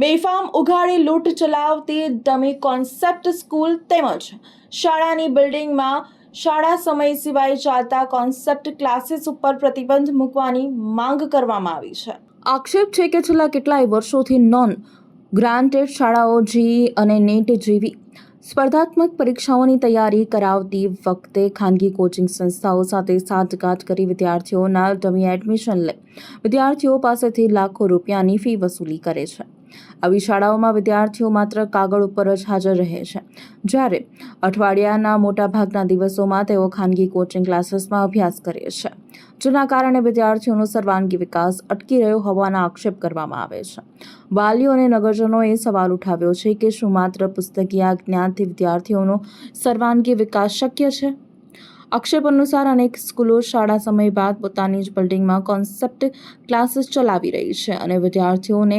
બેફામ ઉઘાડી લૂંટ ચલાવતી ડમી કોન્સેપ્ટ સ્કૂલ તેમજ શાળાની બિલ્ડિંગમાં શાળા સમય સિવાય ચાલતા કોન્સેપ્ટ ક્લાસીસ ઉપર પ્રતિબંધ મૂકવાની માંગ કરવામાં આવી છે। આક્ષેપ છે કે છેલ્લા કેટલાય વર્ષોથી નોન ગ્રાન્ટેડ શાળાઓ જેઈઈ અને નેટ જેવી સ્પર્ધાત્મક પરીક્ષાઓની તૈયારી કરાવતી વખતે ખાનગી કોચિંગ સંસ્થાઓ સાથે સાઠગાંઠ કરી વિદ્યાર્થીઓના ડમી એડમિશન લઈ વિદ્યાર્થીઓ પાસેથી લાખો રૂપિયાની ફી વસૂલી કરે છે। આવી શાળાઓમાં વિદ્યાર્થીઓ માત્ર કાગળ ઉપર જ હાજર રહે છે, જ્યારે અઠવાડિયાના મોટાભાગના દિવસોમાં તેઓ ખાનગી કોચિંગ ક્લાસીસમાં અભ્યાસ કરે છે, જેના કારણે વિદ્યાર્થીઓનો સર્વાંગી વિકાસ અટકી રહ્યો હોવાના આક્ષેપ કરવામાં આવે છે। વાલીઓ અને નગરજનોએ સવાલ ઉઠાવ્યો છે કે શું માત્ર પુસ્તકીય જ્ઞાનથી વિદ્યાર્થીઓનો સર્વાંગી વિકાસ શક્ય છે? આક્ષેપ અનુસાર અનેક સ્કૂલો શાળા સમય બાદ પોતાની જ બિલ્ડિંગમાં કોન્સેપ્ટ ક્લાસીસ ચલાવી રહી છે અને વિદ્યાર્થીઓને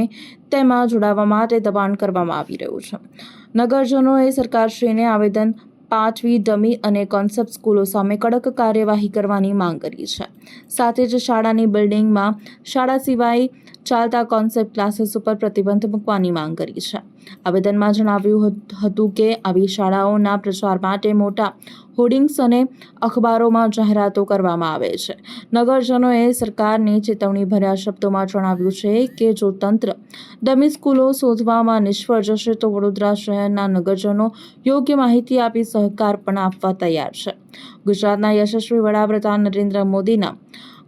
તેમાં જોડાવા માટે દબાણ કરવામાં આવી રહ્યું છે। નગરજનોએ સરકારશ્રીને આવેદન પાઠવી ડમી અને કોન્સેપ્ટ સ્કૂલો સામે કડક કાર્યવાહી કરવાની માંગ કરી છે। સાથે જ શાળાની બિલ્ડિંગમાં શાળા સિવાય ચાલતા કોન્સેપ્ટ ક્લાસીસ ઉપર પ્રતિબંધ મૂકવાની માંગ કરી છે। આવેદનમાં જણાવ્યું હતું કે આવી શાળાઓના પ્રચાર માટે મોટા હોર્ડિંગ્સ અને અખબારોમાં જાહેરાતો કરવામાં આવે છે। નગરજનોએ સરકારને ચેતવણીભર્યા શબ્દોમાં જણાવ્યું છે કે જો તંત્ર ડમી સ્કૂલો શોધવામાં નિષ્ફળ જશે તો વડોદરા શહેરના નગરજનો યોગ્ય માહિતી આપી સહકાર પણ આપવા તૈયાર છે। ગુજરાતના યશસ્વી વડાપ્રધાન નરેન્દ્ર મોદીના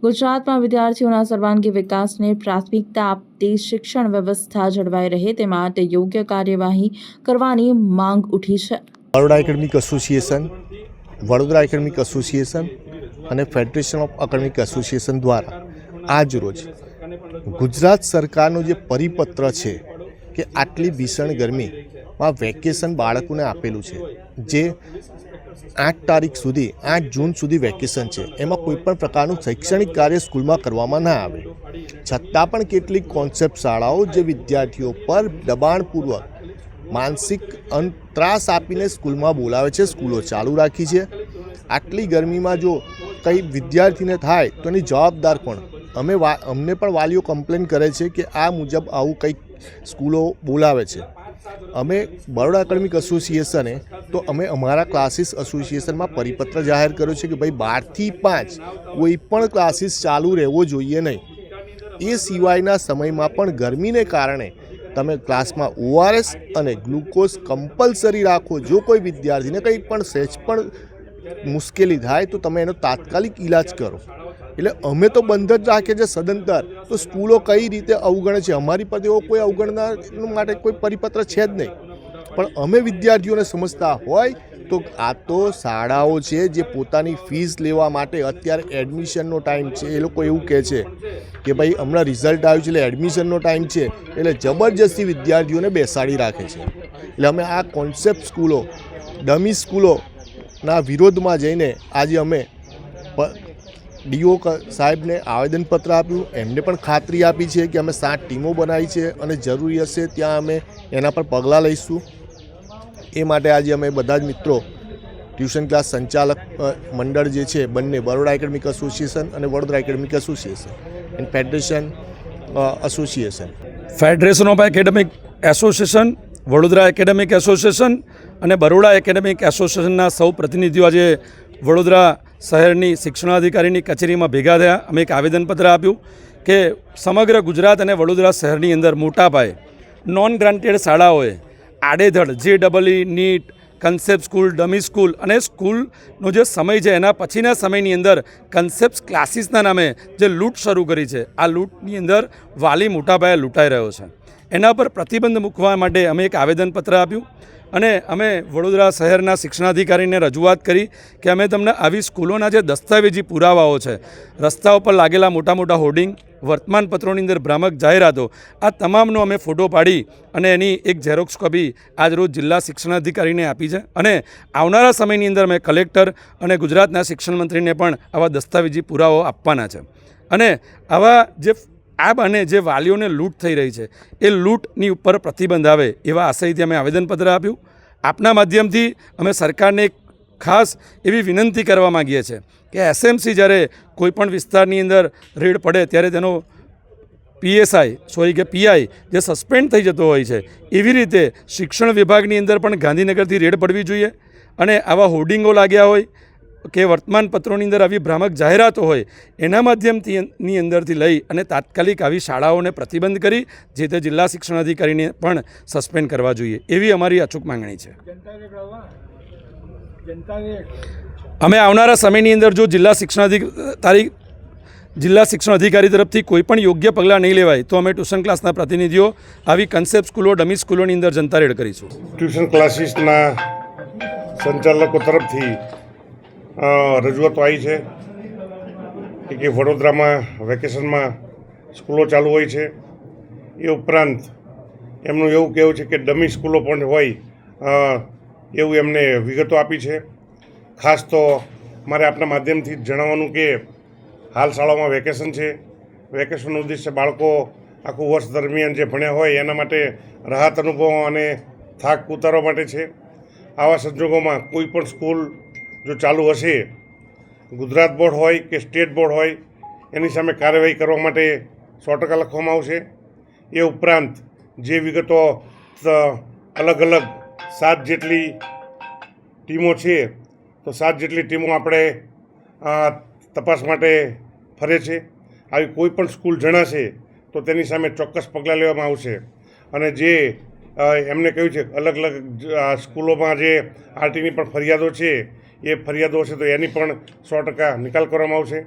ગુજરાતમાં વિદ્યાર્થીઓના સર્વાંગી વિકાસને પ્રાથમિકતા આપતી શિક્ષણ વ્યવસ્થા જળવાઈ રહે તે માટે યોગ્ય કાર્યવાહી કરવાની માંગ ઉઠી છે। Baroda academic association, Vadodara academic association અને ફેડરેશન ઓફ એકેડેમિક એસોસિએશન દ્વારા આજ રોજ ગુજરાત સરકારનો જે પરિપત્ર છે કે આટલી ભીષણ ગરમીમાં વેકેશન બાળકોને આપેલું છે, જે 8 તારીખ સુધી 8 જૂન સુધી વેકેશન છે, એમાં કોઈપણ પ્રકારનું શૈક્ષણિક કાર્ય સ્કૂલમાં કરવામાં ના આવે, છતાં પણ કેટલીક કોન્સેપ્ટ શાળાઓ જે વિદ્યાર્થીઓ પર દબાણપૂર્વક માનસિક ત્રાસ આપીને સ્કૂલમાં બોલાવે છે, સ્કૂલો ચાલુ રાખી છે। આટલી ગરમીમાં જો કંઈ વિદ્યાર્થીને થાય તો એની જવાબદાર કોણ? અમને પણ વાલીઓ કમ્પ્લેન કરે છે કે આ મુજબ આવું કંઈક સ્કૂલો બોલાવે છે। અમે બરોડા એકેડેમિક એસોસિએશને તો અમે અમારા ક્લાસીસ એસોસિએશનમાં પરિપત્ર જાહેર કર્યો છે કે ભાઈ 12 થી 5 કોઈ પણ ક્લાસીસ ચાલુ રહેવો જોઈએ નહીં। એ સિવાયના સમયમાં પણ ગરમીને કારણે તમે ક્લાસમાં ORS અને ગ્લુકોઝ કમ્પલસરી રાખો। જો કોઈ વિદ્યાર્થીને કંઈ પણ સહેજ પણ મુશ્કેલી થાય તો તમે એનો તાત્કાલિક ઈલાજ કરો। એટલે અમે તો બંધ જ રાખીએ છીએ સદંતર, તો સ્કૂલો કઈ રીતે અવગણે છે? અમારી પર એવો કોઈ અવગણના માટે કોઈ પરિપત્ર છે જ નહીં, પણ અમે વિદ્યાર્થીઓને સમજતા હોય તો આ તો શાળાઓ છે જે પોતાની ફીસ લેવા માટે અત્યારે એડમિશનનો ટાઈમ છે, એ લોકો એવું કહે છે કે ભાઈ હમણાં રિઝલ્ટ આવ્યું છે એટલે એડમિશનનો ટાઈમ છે, એટલે જબરજસ્તી વિદ્યાર્થીઓને બેસાડી રાખે છે। એટલે અમે આ કોન્સેપ્ટ સ્કૂલો, ડમી સ્કૂલોના વિરોધમાં જઈને આજે અમે ડીઓ સાહેબને આવેદનપત્ર આપ્યું। એમને પણ ખાતરી આપી છે કે અમે 7 ટીમો બનાવી છે અને જરૂરી હશે ત્યાં અમે એના પર પગલાં લઈશું। એ માટે આજે અમે બધા જ મિત્રો ટ્યુશન ક્લાસ સંચાલક મંડળ જે છે બંને બરોડા એકેડેમિક એસોસિએશન અને Vadodara academic association and federation association, federation of academic association, Vadodara academic association અને બરોડા એકેડેમિક એસોસિએશનના સૌ પ્રતિનિધિઓ આજે વડોદરા શહેરની શિક્ષણાધિકારીની કચેરીમાં ભેગા થયા। અમે એક આવેદનપત્ર આપ્યું કે સમગ્ર ગુજરાત અને વડોદરા શહેરની અંદર મોટા પાયે નોન ગ્રાન્ટેડ શાળાઓએ આડેધડ JEE, NEET, concept school, dummy school અને સ્કૂલનો જે સમય છે એના પછીના સમયની અંદર કન્સેપ્ટ ક્લાસીસના નામે જે લૂંટ શરૂ કરી છે, આ લૂંટની અંદર વાલી મોટા પાયે લૂંટાઈ રહ્યો છે। એના પર પ્રતિબંધ મૂકવા માટે અમે એક આવેદનપત્ર આપ્યું અને અમે વડોદરા શહેરના શિક્ષણાધિકારીને રજૂઆત કરી કે અમે તમને આવી સ્કૂલોના જે દસ્તાવેજી પુરાવાઓ છે, રસ્તાઓ પર લાગેલા મોટા મોટા હોર્ડિંગ, વર્તમાનપત્રોની અંદર ભ્રામક જાહેરાતો, આ તમામનો અમે ફોટો પાડી અને એની એક ઝેરોક્સ કોપી આજરોજ જિલ્લા શિક્ષણાધિકારીને આપી છે અને આવનારા સમયની અંદર અમે કલેક્ટર અને ગુજરાતના શિક્ષણ મંત્રીને પણ આવા દસ્તાવેજી પુરાવાઓ આપવાના છે। અને આવા અને જે વાલીઓને લૂંટ થઈ રહી છે એ લૂંટની ઉપર પ્રતિબંધ આવે એવા આશયથી અમે આવેદનપત્ર આપ્યું। આપના માધ્યમથી અમે સરકારને એક ખાસ એવી વિનંતી કરવા માગીએ છીએ કે SMC જ્યારે કોઈપણ વિસ્તારની અંદર રેડ પડે ત્યારે તેનો પીઆઈ જે સસ્પેન્ડ થઈ જતો હોય છે, એવી રીતે શિક્ષણ વિભાગની અંદર પણ ગાંધીનગરથી રેડ પડવી જોઈએ અને આવા હોર્ડિંગો લાગ્યા હોય કે વર્તમાનપત્રોની અંદર આવી ભ્રામક જાહેરાતો હોય એના માધ્યમની અંદરથી લઈ અને તાત્કાલિક આવી શાળાઓને પ્રતિબંધ કરી જે તે જિલ્લા શિક્ષણાધિકારીને પણ સસ્પેન્ડ કરવા જોઈએ એવી અમારી અચૂક માંગણી છે. અમે આવનારા સમયની અંદર જો જિલ્લા શિક્ષણ અધિકારી તરફથી કોઈ પણ યોગ્ય પગલાં નહીં લેવાય તો અમે ટ્યુશન ક્લાસના પ્રતિનિધિઓ આવી કન્સેપ્ટ સ્કૂલો ડમી સ્કૂલોની અંદર જનતા રેડ કરીશું. ટ્યુશન ક્લાસીસના સંચાલકો તરફથી રજૂઆતો આવી છે કે વડોદરામાં વેકેશનમાં સ્કૂલો ચાલુ હોય છે. એ ઉપરાંત એમનું એવું કહેવું છે કે ડમી સ્કૂલો પણ હોય એવું એમને વિગતો આપી છે. ખાસ તો મારે આપના માધ્યમથી જણાવવાનું કે હાલ શાળાઓમાં વેકેશન છે. વેકેશનનો ઉદ્દેશ્ય બાળકો આખું વર્ષ દરમિયાન જે ભણ્યા હોય એના માટે રાહત અનુભવવા અને થાક ઉતારવા માટે છે. આવા સંજોગોમાં કોઈ પણ સ્કૂલ જો ચાલુ હશે, ગુજરાત બોર્ડ હોય કે સ્ટેટ બોર્ડ હોય, એની સામે કાર્યવાહી કરવા માટે 100% લખવામાં આવશે. એ ઉપરાંત જે વિગતો અલગ અલગ 7 જેટલી ટીમો છે, તો 7 જેટલી ટીમો આપણે તપાસ માટે ફરે છે. આવી કોઈ પણ સ્કૂલ જણાશે તો તેની સામે ચોક્કસ પગલાં લેવામાં આવશે. અને જે એમને કહ્યું છે અલગ અલગ સ્કૂલોમાં જે આરટીની પણ ફરિયાદો છે એ ફરિયાદો હશે તો એની પણ 100% નિકાલ કરવામાં આવશે.